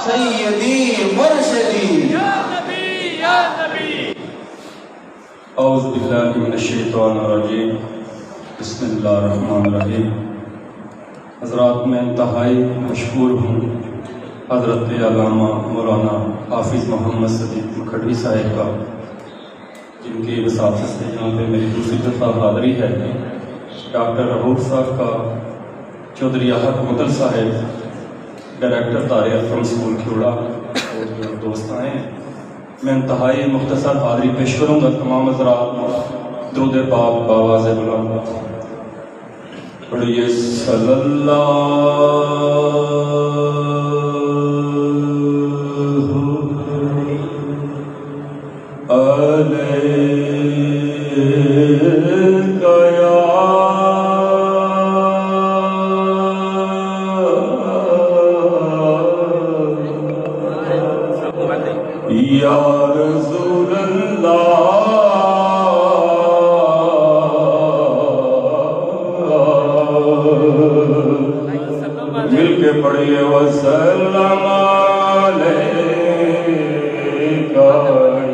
سیدی مرشدی یا نبی یا نبی. اعوذ باللہ من الشیطان الرجیم. بسم اللہ الرحمن الرحیم. حضرات میں انتہائی مشکور ہوں حضرت علامہ مولانا حافظ محمد صدیق مکھڈوی صاحب کا، جن کی وساطت سے یہاں پہ میری دوسری دفعہ حاضری ہے. ڈاکٹر رؤف صاحب کا، چودھری احد مدر صاحب ڈائریکٹر دار ارقم اسکول کھیوڑا اور جو دوست آئے ہیں، میں انتہائی مختصر حاضری پیش کروں گا. تمام حضرات درود پاک باواز بلند پڑھیے. صلی اللہ یا رسول اللہ، مل کے پڑھیے. وسلم علیکہ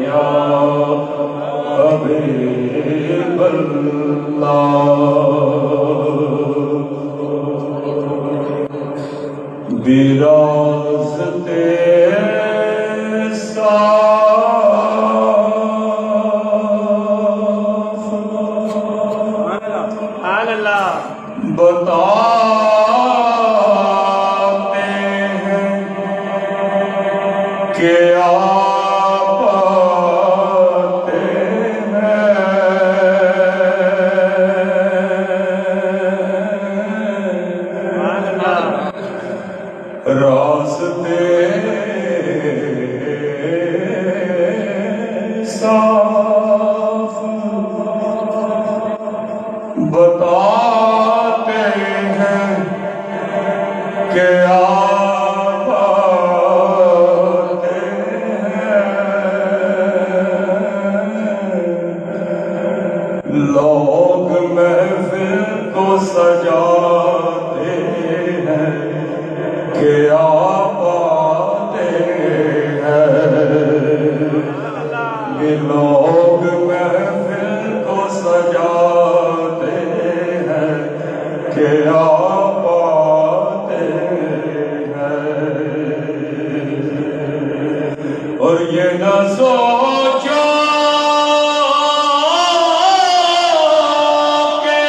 یا حبیب اللہ، براثتے بتاتے ہیں کہ آپ آتے ہیں، راستے صاف بتاتے ہیں کہ آپ آتے ہیں. لوگ محفل کو سجاتے ہیں کہ آپ آتے ہیں. یہ لوگ محفل کو سجاتے ہیں کہ آپ آتے ہیں، اور یہ نہ سوچو کہ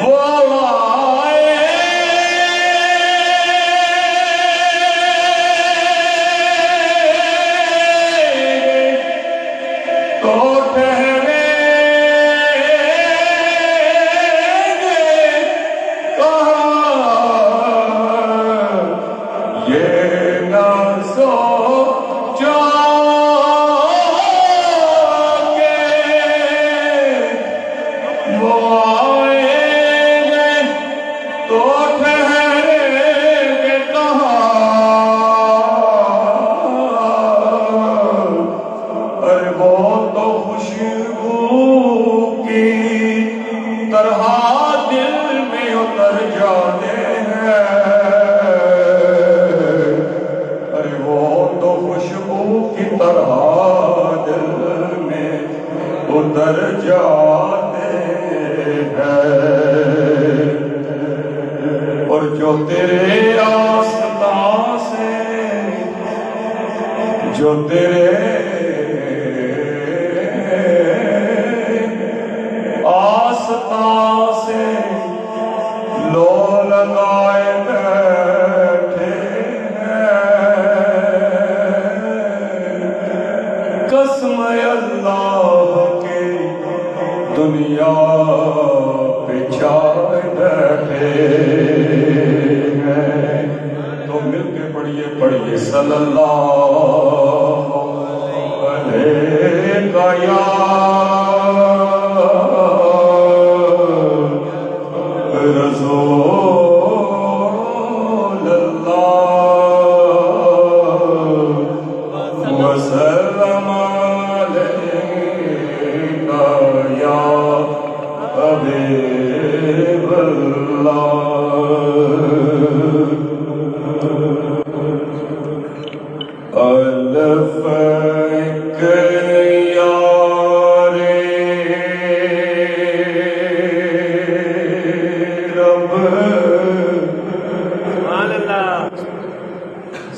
وہ تو ٹھہریں گے کہاں. یہ نہ سوچو کہ وہ آئیں گے تو ٹھہریں گے کہاں. ارے وہ تو خوشبو کی طرح دل میں اتر جاتے ہیں. ارے وہ تو خوشبو کی طرح دل میں اتر جاتے ہیں. اور جو تیرے آستان سے، جو تیرے آستان سے لو لگائے بیٹھے ہیں، قسم اللہ کی دنیا پہ چھائے بیٹھے ہیں. تو مل کے پڑھیے صلی اللہ علیہ یا رسول اللہ، وسلم علیکہ یا حبیب اللہ.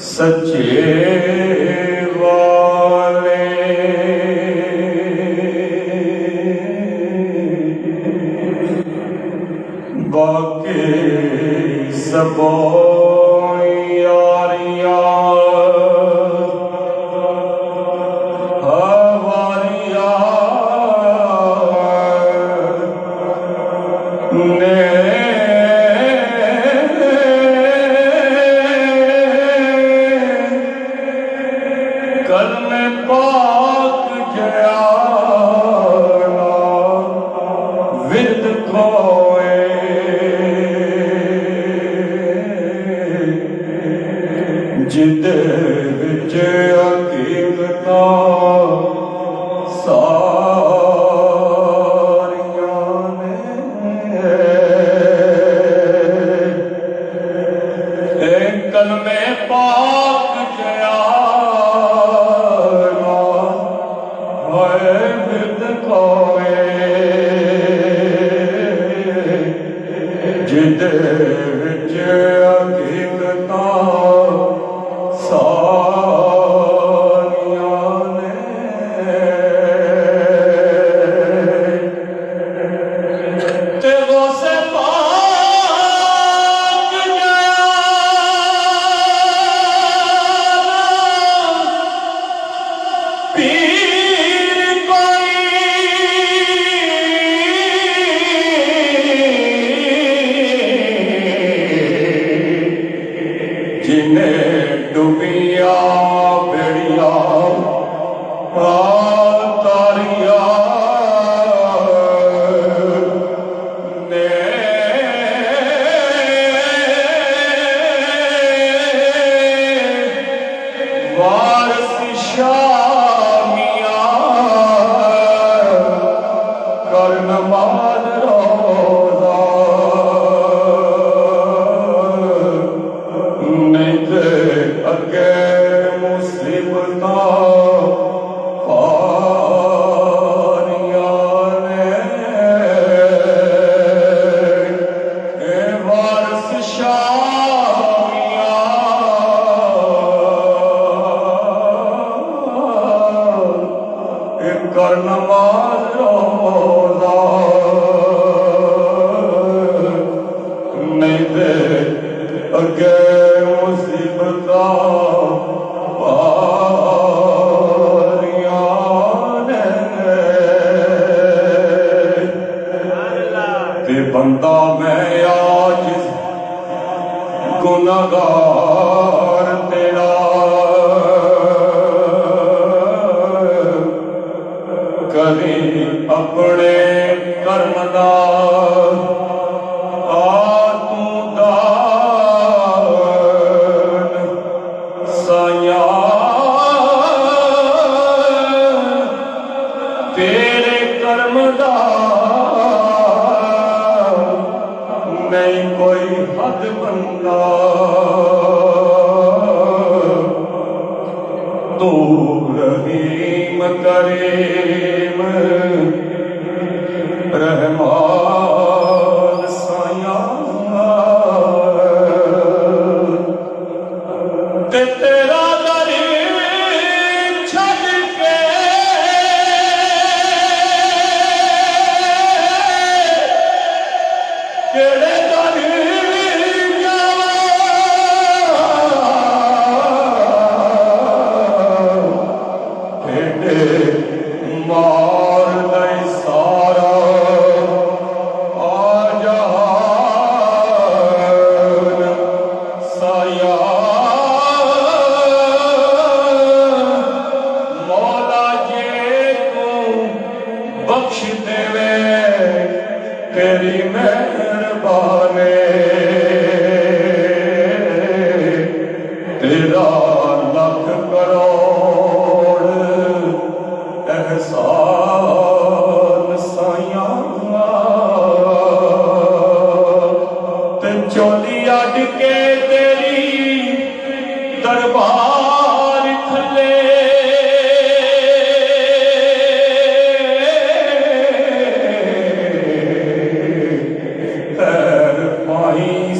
سچے والے باقی سبوں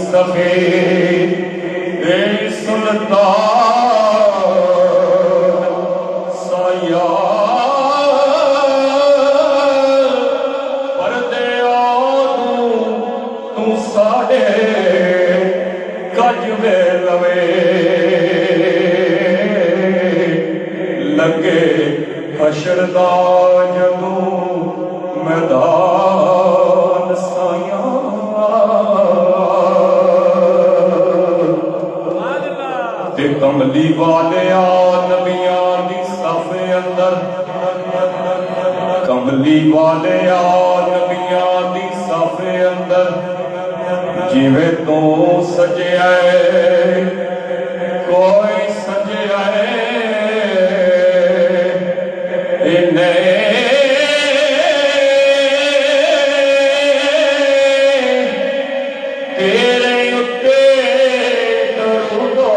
سفید سلطان بجوے لوے لگے حشر دا جدوں میدان سایاں تے کملی والے نبیاں دی صف اندر کملی والے نبیاں دی صف اندر جویں تو سجیا کوئی سجیا تیرے اتے درودو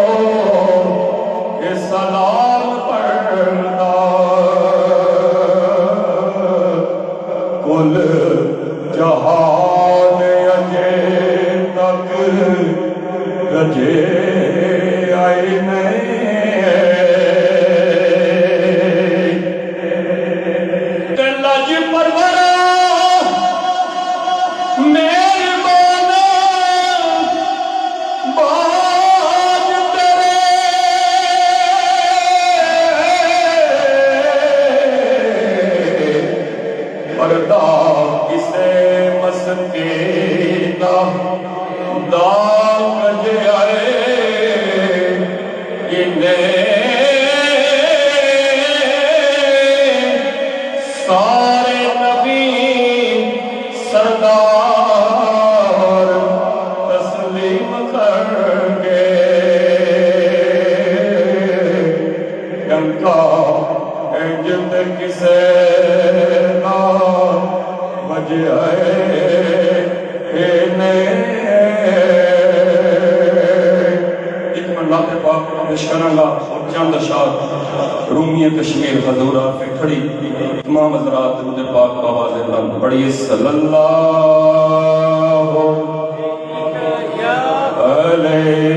کہ سلام پڑھدا کل جہان اجے تک رجے آئے نہیں لج پرورا مہربان باج تیرے پردہ کسے مسکے دا کج آئے سارے نبی سردار تسلیم کر گے ڈنکا عجت کسے نہ بجائے اللہ پاک پیش کروں گا اور چند اشعار رومی کشمیر حضورہ پہ کھڑی تمام حضرات درود پاک آواز بلند پڑھیے صلی اللہ علیہ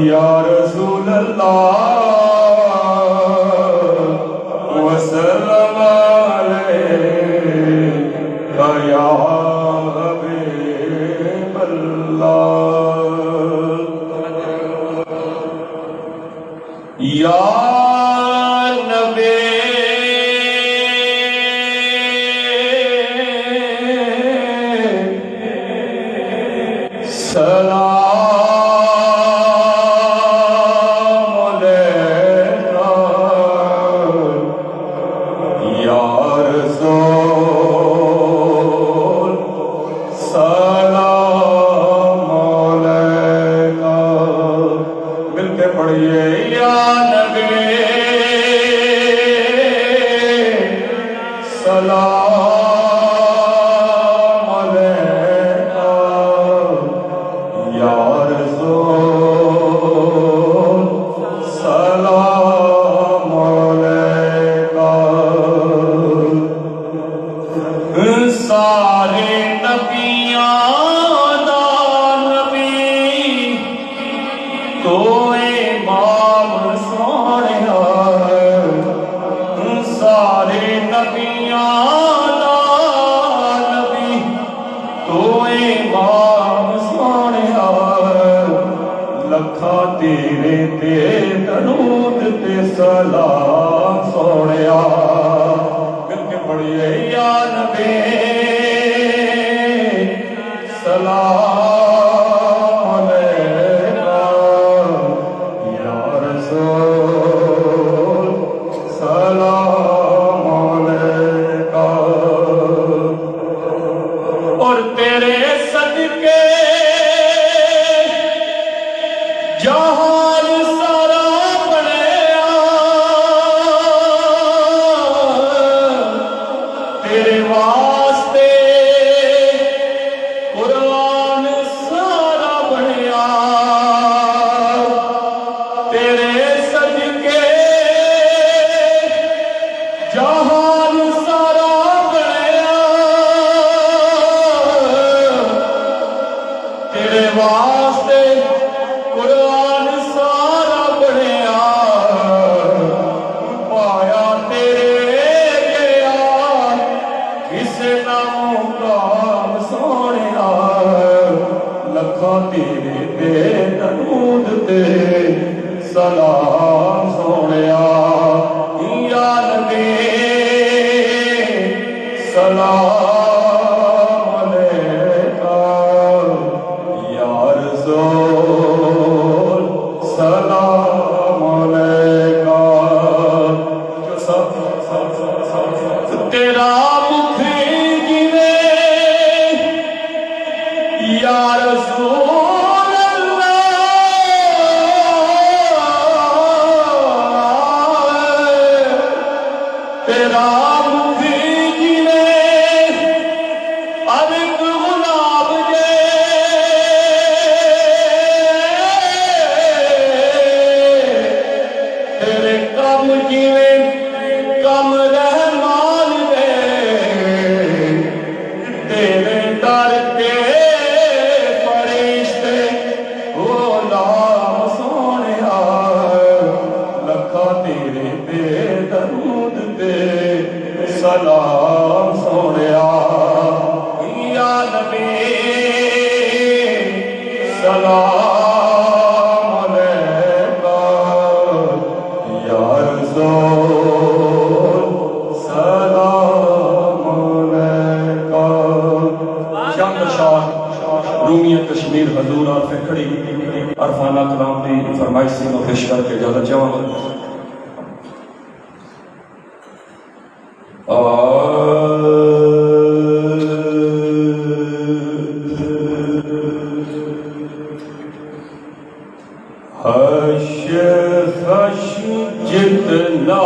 یا رسول اللہ وسلم یا حبیب اللہ یا نبی سلام علیکہ یا رسول سلام علیکہ مل کے پڑھیے یا نبی سلام علیکہ یا رسول سلام علیکہ سارے نبیاں دا نبی تو امام سونیا سارے نبیاں دا نبی تو امام سونیا لکھا تیرے تے درود تے سلام سونیا مل کے پڑھیے یا نبی سلام علیکہ یا رسول سلام علیکہ اور تیرے صدقے جہان سارا بنیا تیرے واسطے قرآن سارا بنیا تیرے صدقے جہان سارا بنیا تیرے واسطے قرآن سارا بنیا پایا تیرے گیا ਕਿਸੇ ਦਾ ਮੁਕਾਮ ਸੋਹਣਿਆ ਲੱਖਾਂ ਤੇਰੇ ਤੇ ਦਰੂਦ ਤੇ ਸਲਾਮ ਸੋਹਣਿਆ ਯਾ ਨਬੀ ਸਲਾਮ ਅਲੈਕਾ ਯਾ ਰਸੂਲ ਸਲਾਮ ਅਲੈਕਾ ਜੋ ਸਭ ਤੇਰਾ ਮੁਖ ਜਿਵੇਂ ਯਾ ਰਸੂਲ ਅੱਲਾਹ ਤੇਰਾ ਮੁਖ ਜਿਵੇਂ ਅਰਕ ਗੁਲਾਬ ਜੇ ਤੇਰੇ ਕੰਮ ਜਿਵੇਂ ਕੰਮ ਰਹਿਮਾਨ ਦੇ ਤੇਰੇ ਦਰ ਤੇ ਫਰਿਸ਼ਤੇ ਗੁਲਾਮ ਸੋਹਣਿਆ ਲੱਖਾਂ ਤੇਰੇ ਤੇ ਦਰੂਦ ਤੇ ਸਲਾਮ ਸੋਹਣਿਆ ਯਾ ਨਬੀ ਸਲਾਮ ਅਲੈਕਾ ਯਾ ਰਸੂਲ سلام علیکہ شام شان رومی کشمیر حضور آپ سے کھڑی عرفانہ کلام دی فرمائش سے پیش کر کے اجازت چاہوں حش خش جتنا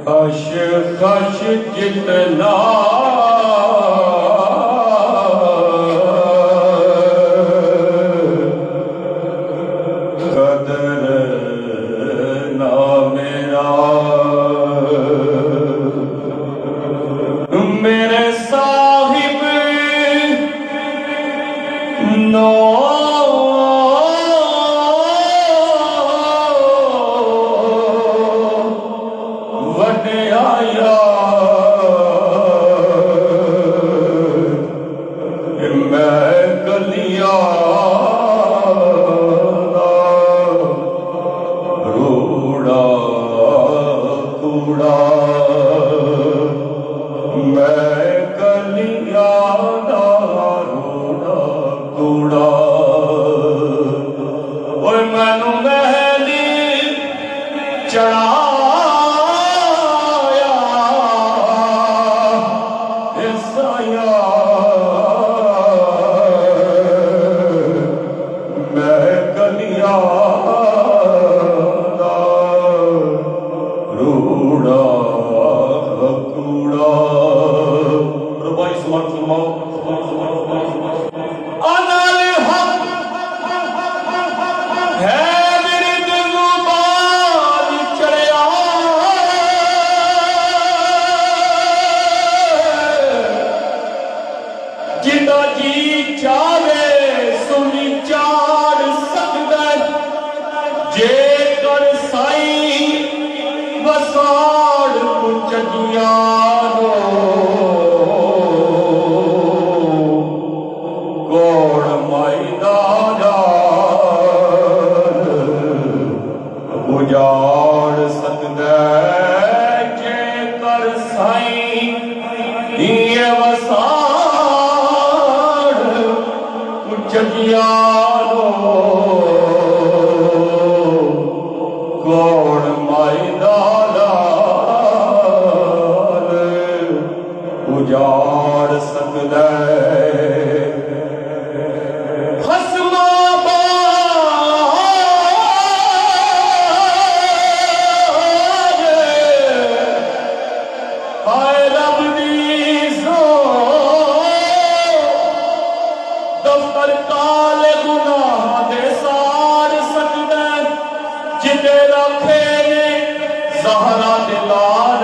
خش خش جتنا قدر نہ میرا میرے صاحب نو جتے رکھے نے زہرا دلال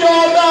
14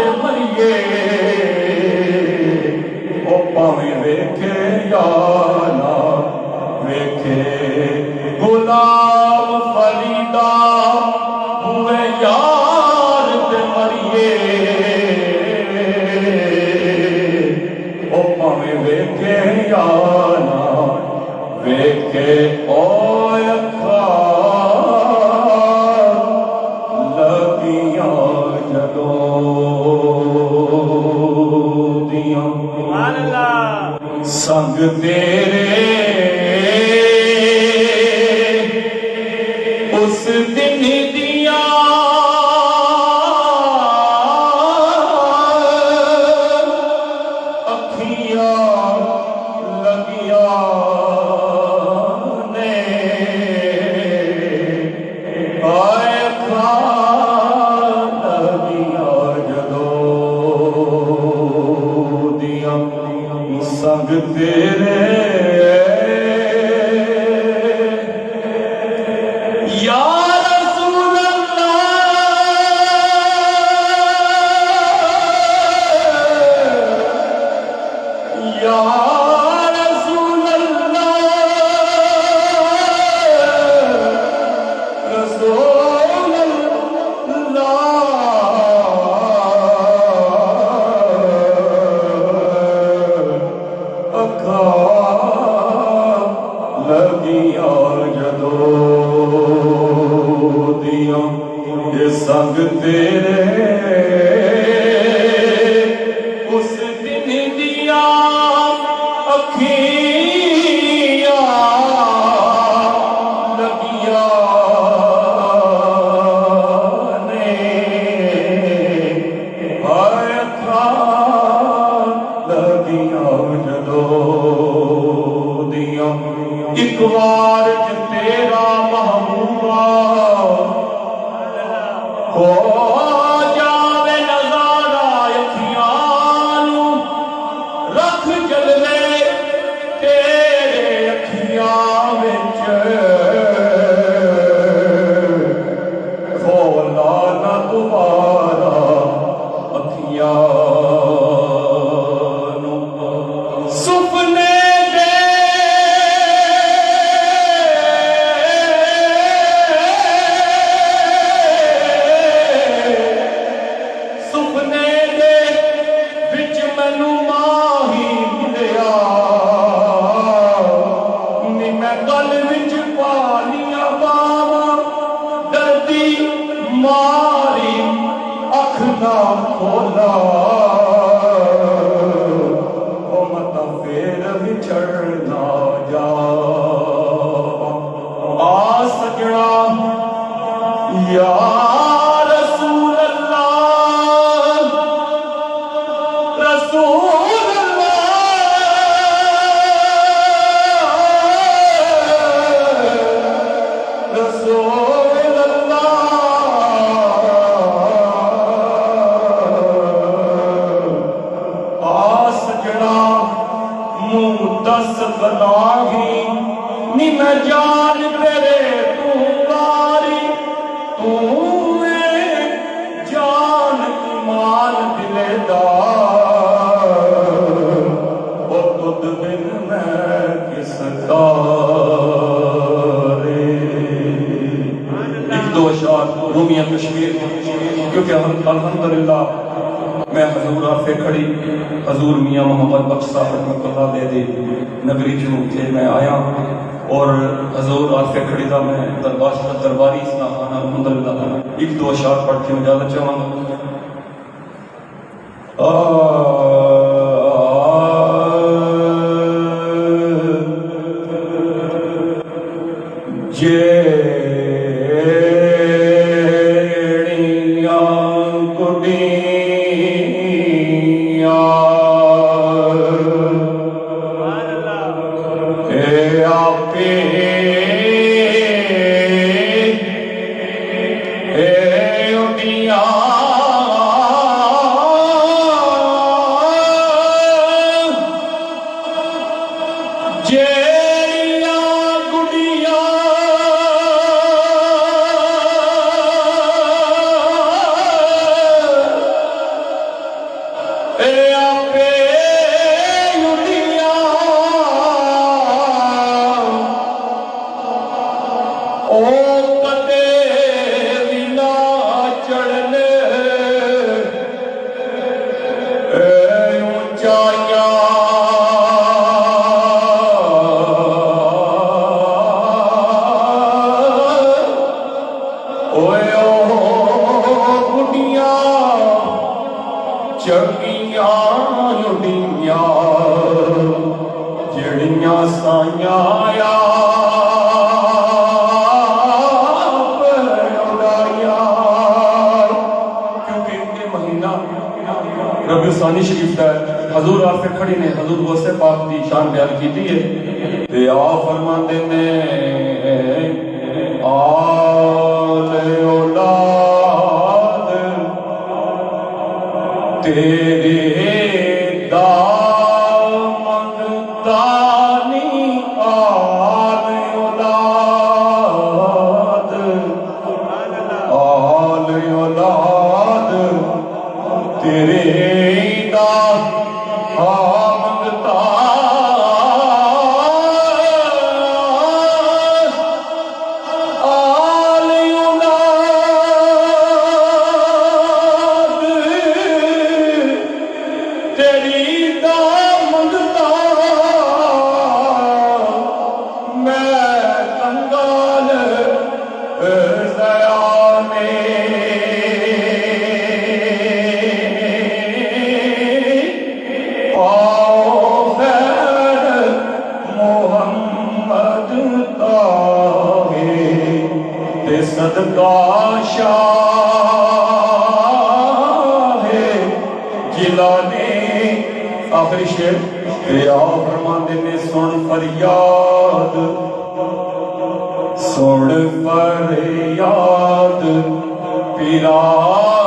تے مریے او پاویں ویکھے یا نہ ویکھے غلام فریدا ہوئے یار تے مریے او پاویں ویکھے یا نہ ویکھے اوے اکھاں لگیاں جدوں دیاں سبحان اللہ سنگ تیرے اس دن دیاں اکھیاں لگیاں نے آئے اکھاں لگیاں جدوں دیاں سنگ تیرے یا رسول اللہ یا رسول اللہ رسول اللہ اکھاں لگیاں جدوں دیاں یہ سنگ تیرے اس دن دیاں اکھیاں لگیاں نے ہائے اکھاں لگیاں جدوں دیاں ایک وار تیرا محبوبہ ہو جاوے نظارہ اکھیاں نوں رکھ جلوے تیرے اکھیاں وچ کھولا نہ دوبارہ اکھیاں نوں سپنے ماری اکھ نہ کھولا او متا پھر بچھڑ نہ جا آ سجنا یا رسول اللہ رسول اللہ رسول دس بلاہی نی میں جان تیرے تو باری تو جان ایمان دلے دار او تد بن میں کس دارے ایک دو اشعار رومیہ کشمیر کیونکہ الحمدللہ میں حضور آفے کھڑی حضور میاں محمد بخش صاحب رحمۃ اللہ دے دی نگری چوں تھے میں آیا اور حضور آفے کھڑی دا میں درباری اسنا خانہ الحمدللہ ایک دو اشعار پڑھ کے اجازت چاہوں چنگیاں لڑیاں جڑیاں سائیاں ربیع ثانی شریف ہے حضور آپ سے کھڑی نے حضور غوث پاک دی شان بیان کیتی ہے تے آپ فرماندے نے آل اولاد تیرے دامن دانی آل اولاد تیرے صدقہ شاہ جیلانی آخری شعر یا فرماندے نے سن فریاد پیرا